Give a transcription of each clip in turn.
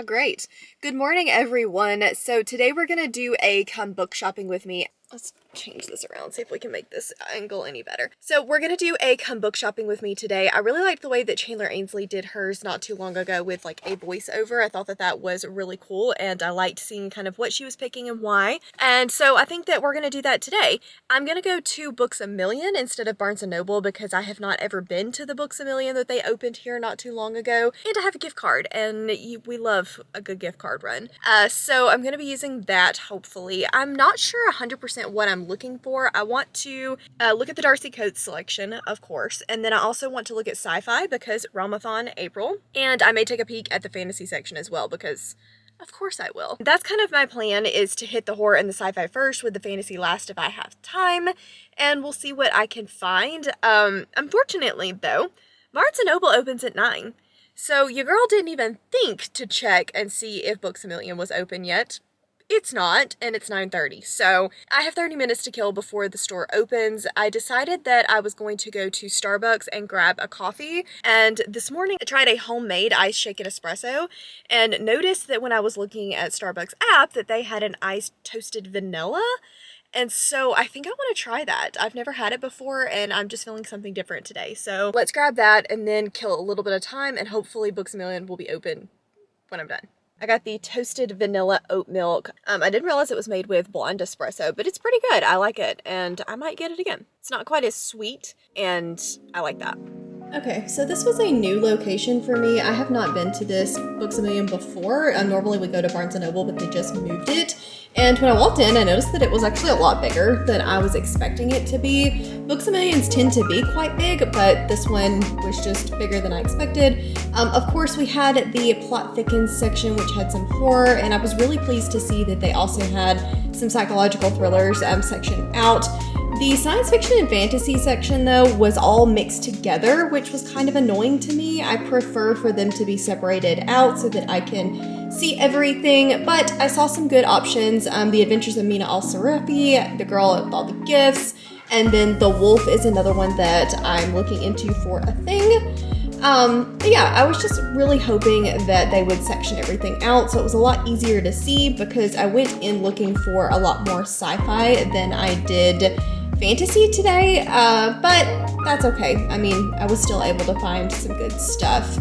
Great. Good morning, everyone. So today we're going to do a come book shopping with me. Let's change this around, see if we can make this angle any better. So we're going to do a come book shopping with me today. I really liked the way that Chandler Ainsley did hers not too long ago with like a voiceover. I thought that that was really cool, and I liked seeing kind of what she was picking and why. And so I think that we're going to do that today. I'm going to go to Books A Million instead of Barnes & Noble because I have not ever been to the Books A Million that they opened here not too long ago. And I have a gift card, and we love a good gift card run. So I'm going to be using that, hopefully. I'm not sure 100% what I'm looking for. I want to look at the Darcy Coates selection, of course, and then I also want to look at sci-fi because Ramathon April, and I may take a peek at the fantasy section as well because of course I will. That's kind of my plan, is to hit the horror and the sci-fi first with the fantasy last if I have time, and we'll see what I can find. Unfortunately though, Barnes & Noble opens at 9. So your girl didn't even think to check and see if Books A Million was open yet. It's not, and it's 9:30, so I have 30 minutes to kill before the store opens. I decided that I was going to go to Starbucks and grab a coffee, and this morning I tried a homemade iced shaken espresso, and noticed that when I was looking at Starbucks app that they had an iced toasted vanilla, and so I think I want to try that. I've never had it before, and I'm just feeling something different today, so let's grab that and then kill a little bit of time, and hopefully Books A Million will be open when I'm done. I got the toasted vanilla oat milk. I didn't realize it was made with blonde espresso, but it's pretty good. I like it, and I might get it again. It's not quite as sweet, and I like that. Okay, so this was a new location for me. I have not been to this Books A Million before. Normally we go to Barnes & Noble, but they just moved it. And when I walked in, I noticed that it was actually a lot bigger than I was expecting it to be. Books A Millions tend to be quite big, but this one was just bigger than I expected. Of course, we had the plot thickens section, which had some horror, and I was really pleased to see that they also had some psychological thrillers section out. The science fiction and fantasy section, though, was all mixed together, which was kind of annoying to me. I prefer for them to be separated out so that I can see everything, but I saw some good options. The Adventures of Mina Al-Sarafi, The Girl with All the Gifts, and then The Wolf is another one that I'm looking into for a thing. But yeah, I was just really hoping that they would section everything out so it was a lot easier to see, because I went in looking for a lot more sci-fi than I did fantasy today, but that's okay. I mean, I was still able to find some good stuff.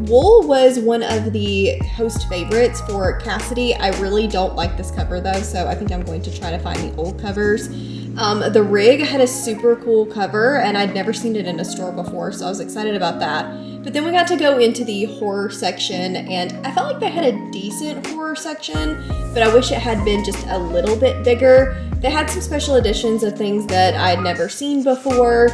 Wool was one of the host favorites for Cassidy. I really don't like this cover though, so I think I'm going to try to find the old covers. The Rig had a super cool cover, and I'd never seen it in a store before, so I was excited about that. But then we got to go into the horror section, and I felt like they had a decent horror section, but I wish it had been just a little bit bigger. They had some special editions of things that I'd never seen before,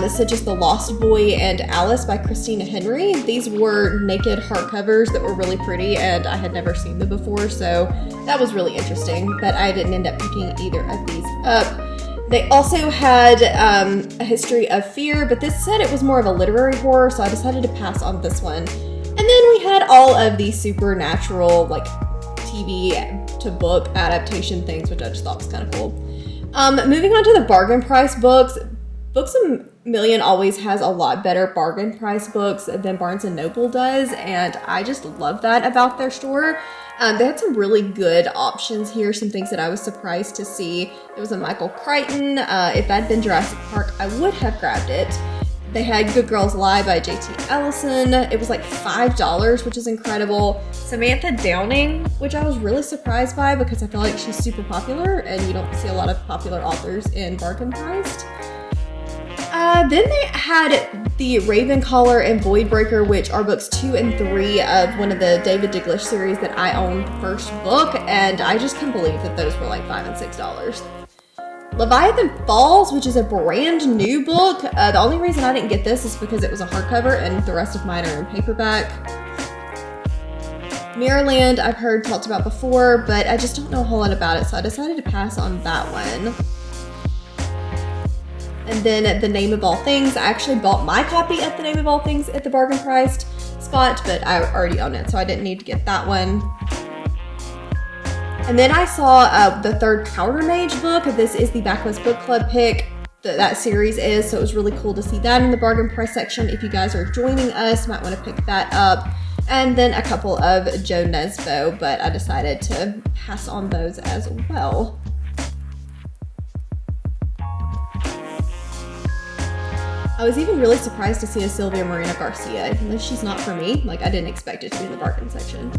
such as The Lost Boy and Alice by Christina Henry. These were naked hardcovers that were really pretty, and I had never seen them before, so that was really interesting, but I didn't end up picking either of these up. They also had a history of fear, but this said it was more of a literary horror, so I decided to pass on this one. And then we had all of the supernatural, like, TV to book adaptation things, which I just thought was kind of cool. Moving on to the bargain price books. Books A Million always has a lot better bargain price books than Barnes & Noble does, and I just love that about their store. They had some really good options here, some things that I was surprised to see. There was a Michael Crichton. If that'd been Jurassic Park, I would have grabbed it. They had Good Girls Lie by J.T. Ellison. It was like $5, which is incredible. Samantha Downing, which I was really surprised by because I feel like she's super popular, and you don't see a lot of popular authors in bargain priced. Then they had the Ravencaller and Voidbreaker, which are books 2 and 3 of one of the David Digglish series that I own first book, and I just can't believe that those were like $5 and $6. Leviathan Falls, which is a brand new book. The only reason I didn't get this is because it was a hardcover, and the rest of mine are in paperback. Mirrorland, I've heard talked about before, but I just don't know a whole lot about it, so I decided to pass on that one. And then The Name of All Things. I actually bought my copy of The Name of All Things at the bargain priced spot, but I already own it, so I didn't need to get that one. And then I saw the third Powder Mage book. This is the Backlist Book Club pick. that series is, so it was really cool to see that in the bargain price section. If you guys are joining us, might want to pick that up. And then a couple of Joe Nesbo, but I decided to pass on those as well. I was even really surprised to see a Sylvia Morena Garcia, even though she's not for me. Like, I didn't expect it to be in the bargain section.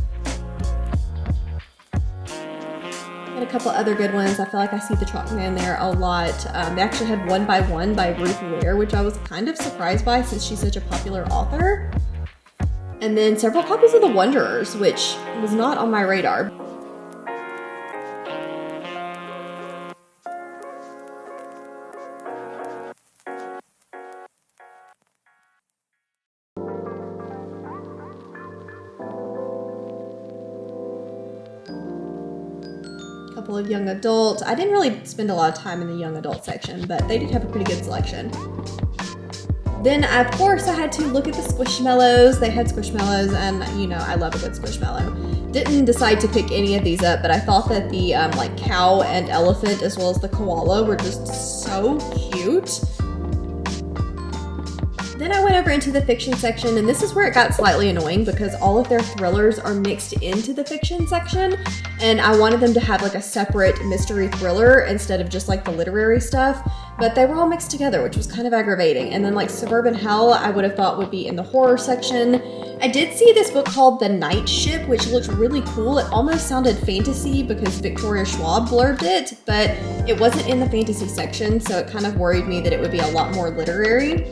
And a couple other good ones. I feel like I see the Chalkman there a lot. They actually had One by One by Ruth Ware, which I was kind of surprised by since she's such a popular author. And then several copies of The Wanderers, which was not on my radar. Couple of young adult. I didn't really spend a lot of time in the young adult section, but they did have a pretty good selection. Then, of course, I had to look at the Squishmallows. They had Squishmallows, and, you know, I love a good Squishmallow. Didn't decide to pick any of these up, but I thought that the, like, cow and elephant, as well as the koala, were just so cute. Then I went over into the fiction section, and this is where it got slightly annoying because all of their thrillers are mixed into the fiction section, and I wanted them to have like a separate mystery thriller instead of just like the literary stuff, but they were all mixed together, which was kind of aggravating. And then like Suburban Hell, I would have thought would be in the horror section. I did see this book called The Night Ship, which looked really cool. It almost sounded fantasy because Victoria Schwab blurbed it, but it wasn't in the fantasy section, so it kind of worried me that it would be a lot more literary.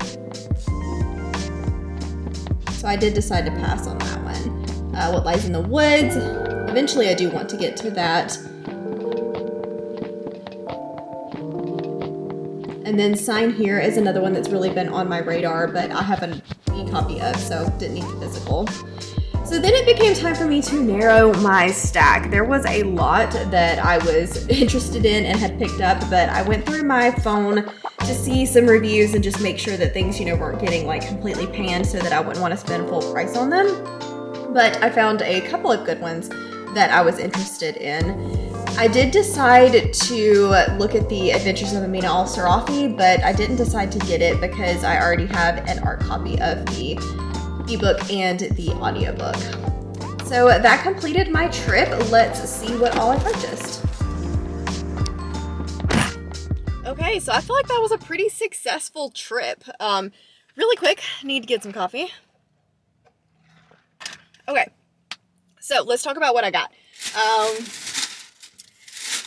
So I did decide to pass on that one. What Lies in the Woods. Eventually I do want to get to that. And then Sign Here is another one that's really been on my radar, but I have an e-copy of, so didn't need the physical. So then it became time for me to narrow my stack. There was a lot that I was interested in and had picked up, but I went through my phone to see some reviews and just make sure that things, you know, weren't getting like completely panned so that I wouldn't want to spend full price on them. But I found a couple of good ones that I was interested in. I did decide to look at the Adventures of Amina Al-Sarafi, but I didn't decide to get it because I already have an art copy of the ebook and the audiobook. So that completed my trip. Let's see what all I purchased. Okay, so I feel like that was a pretty successful trip. Really quick, need to get some coffee. Okay, so let's talk about what I got.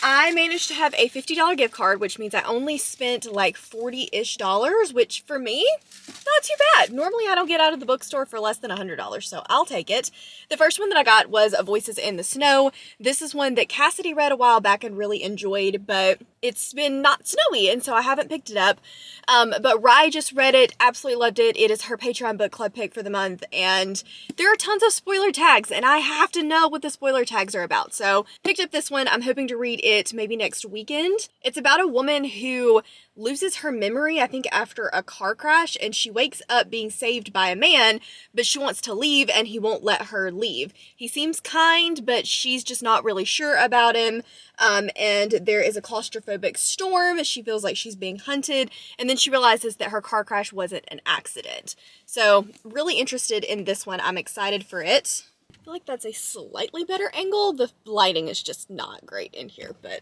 I managed to have a $50 gift card, which means I only spent like $40-ish, which for me, not too bad. Normally I don't get out of the bookstore for less than $100, so I'll take it. The first one that I got was Voices in the Snow. This is one that Cassidy read a while back and really enjoyed, but it's been not snowy, and so I haven't picked it up. But Rye just read it, absolutely loved it. It is her Patreon book club pick for the month, and there are tons of spoiler tags, and I have to know what the spoiler tags are about. So picked up this one. I'm hoping to read it maybe next weekend. It's about a woman who loses her memory, I think after a car crash, and she wakes up being saved by a man, but she wants to leave and he won't let her leave. He seems kind, but she's just not really sure about him. And there is a claustrophobic storm. She feels like she's being hunted, and then she realizes that her car crash wasn't an accident. So really interested in this one. I'm excited for it. I feel like that's a slightly better angle. The lighting is just not great in here, but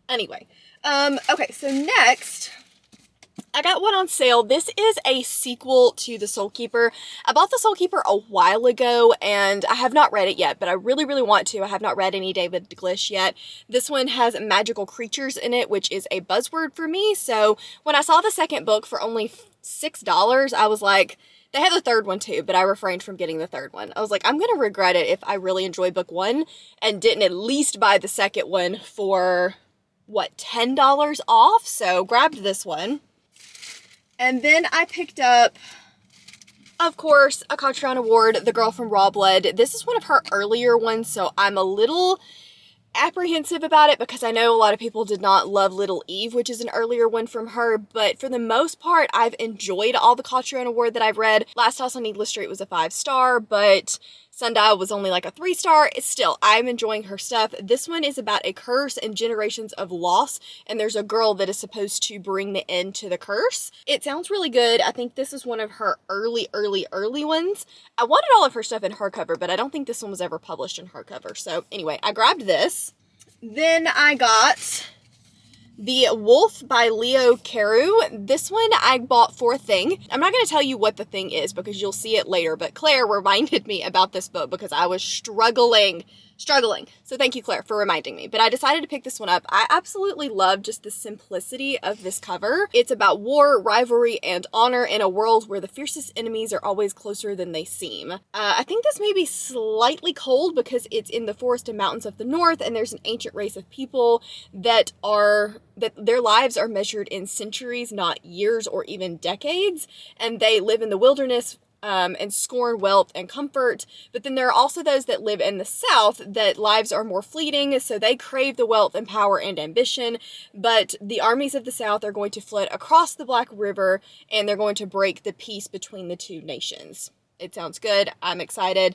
anyway. Okay, so next, I got one on sale. This is a sequel to The Soul Keeper. I bought The Soul Keeper a while ago, and I have not read it yet, but I really, really want to. I have not read any David Glish yet. This one has magical creatures in it, which is a buzzword for me. So when I saw the second book for only $6, I was like, they had the third one too, but I refrained from getting the third one. I was like, I'm going to regret it if I really enjoy book one and didn't at least buy the second one for, what, $10 off? So grabbed this one. And then I picked up, of course, a Cotron Award, The Girl from Raw Blood. This is one of her earlier ones, so I'm a little apprehensive about it because I know a lot of people did not love Little Eve, which is an earlier one from her, but for the most part, I've enjoyed all the Cotron Award that I've read. Last House on Needless Street was a 5-star, but Sundial was only like a 3-star. It's still, I'm enjoying her stuff. This one is about a curse and generations of loss, and there's a girl that is supposed to bring the end to the curse. It sounds really good. I think this is one of her early ones. I wanted all of her stuff in hardcover, but I don't think this one was ever published in hardcover. So anyway, I grabbed this. Then I got The Wolf by Leo Carew. This one I bought for a thing. I'm not going to tell you what the thing is because you'll see it later, but Claire reminded me about this book because I was struggling. So thank you, Claire, for reminding me. But I decided to pick this one up. I absolutely love just the simplicity of this cover. It's about war, rivalry, and honor in a world where the fiercest enemies are always closer than they seem. I think this may be slightly cold because it's in the forest and mountains of the north, and there's an ancient race of people that their lives are measured in centuries, not years or even decades, and they live in the wilderness and scorn wealth and comfort. But then there are also those that live in the South that lives are more fleeting, so they crave the wealth and power and ambition. But the armies of the South are going to flood across the Black River, and they're going to break the peace between the two nations. It sounds good. I'm excited.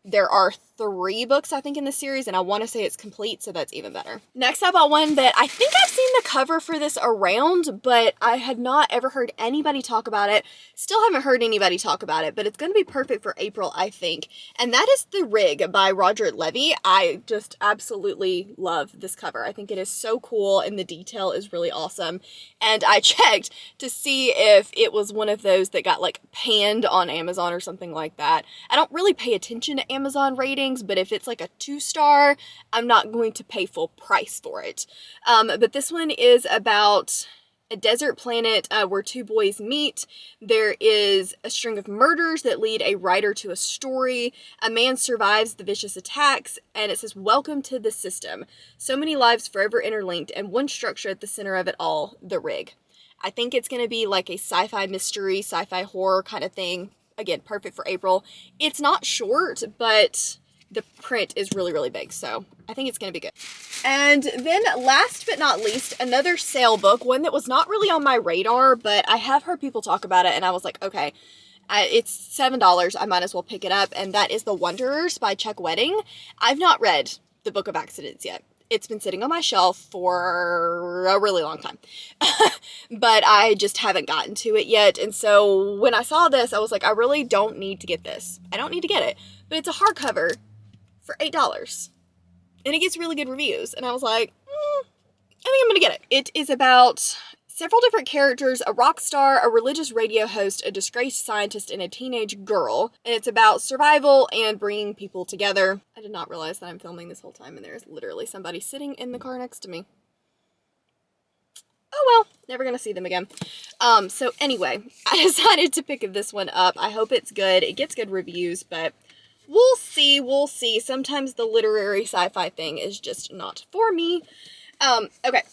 There are 3 books, I think, in the series, and I want to say it's complete, so that's even better. Next, I bought one that I think I've seen the cover for this around, but I had not ever heard anybody talk about it. Still haven't heard anybody talk about it, but it's going to be perfect for April, I think. And that is The Rig by Roger Levy. I just absolutely love this cover. I think it is so cool, and the detail is really awesome. And I checked to see if it was one of those that got, like, panned on Amazon or something like that. I don't really pay attention to Amazon ratings, but if it's like a 2-star, I'm not going to pay full price for it. But this one is about a desert planet where 2 boys meet. There is a string of murders that lead a writer to a story. A man survives the vicious attacks, and it says, "Welcome to the system. So many lives forever interlinked, and one structure at the center of it all, the rig." I think it's going to be like a sci-fi mystery, sci-fi horror kind of thing. Again, perfect for April. It's not short, but the print is really big, so I think it's going to be good. And then last but not least, another sale book, one that was not really on my radar, but I have heard people talk about it, and I was like, okay, it's $7, I might as well pick it up, and that is The Wanderers by Chuck Wedding. I've not read the Book of Accidents yet. It's been sitting on my shelf for a really long time, but I just haven't gotten to it yet. And so when I saw this, I was like, I really don't need to get this. I don't need to get it, but it's a hardcover for $8, and it gets really good reviews. And I was like, I think I'm gonna get it. It is about several different characters, a rock star, a religious radio host, a disgraced scientist, and a teenage girl. And it's about survival and bringing people together. I did not realize that I'm filming this whole time and there's literally somebody sitting in the car next to me. Oh well, never gonna see them again. So anyway, I decided to pick this one up. I hope it's good. It gets good reviews, but we'll see. Sometimes the literary sci-fi thing is just not for me. Okay.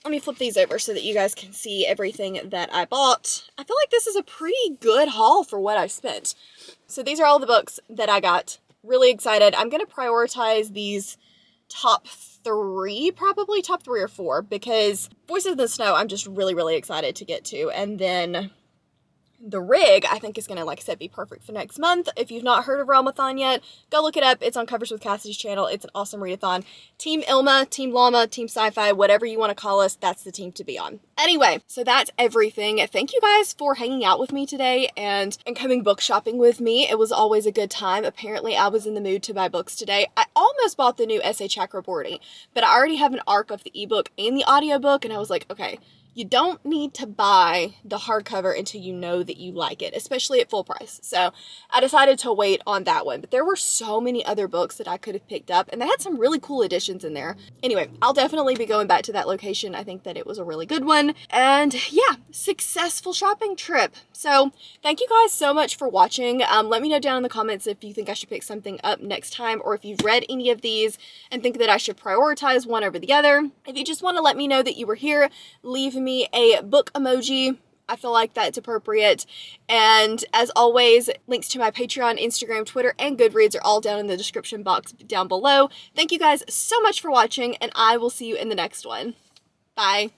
Let me flip these over so that you guys can see everything that I bought. I feel like this is a pretty good haul for what I spent. So these are all the books that I got. Really excited. I'm going to prioritize these top 3, probably top 3 or 4, because Voices of the Snow I'm just really excited to get to. And then The Rig, I think, is going to, like I said, be perfect for next month. If you've not heard of Realmathon yet, go look it up. It's on Covers with Cassidy's channel. It's an awesome readathon. Team Ilma, Team Llama, Team Sci-Fi, whatever you want to call us, that's the team to be on. Anyway, so that's everything. Thank you guys for hanging out with me today and coming book shopping with me. It was always a good time. Apparently, I was in the mood to buy books today. I almost bought the new S.A. Chakraborty, but I already have an arc of the ebook and the audiobook, and I was like, okay, you don't need to buy the hardcover until you know that you like it, especially at full price. So I decided to wait on that one. But there were so many other books that I could have picked up, and they had some really cool editions in there. Anyway, I'll definitely be going back to that location. I think that it was a really good one. And yeah, successful shopping trip. So thank you guys so much for watching. Let me know down in the comments if you think I should pick something up next time, or if you've read any of these and think that I should prioritize one over the other. If you just want to let me know that you were here, leave me a book emoji. I feel like that's appropriate. And as always, links to my Patreon, Instagram, Twitter, and Goodreads are all down in the description box down below. Thank you guys so much for watching, and I will see you in the next one. Bye.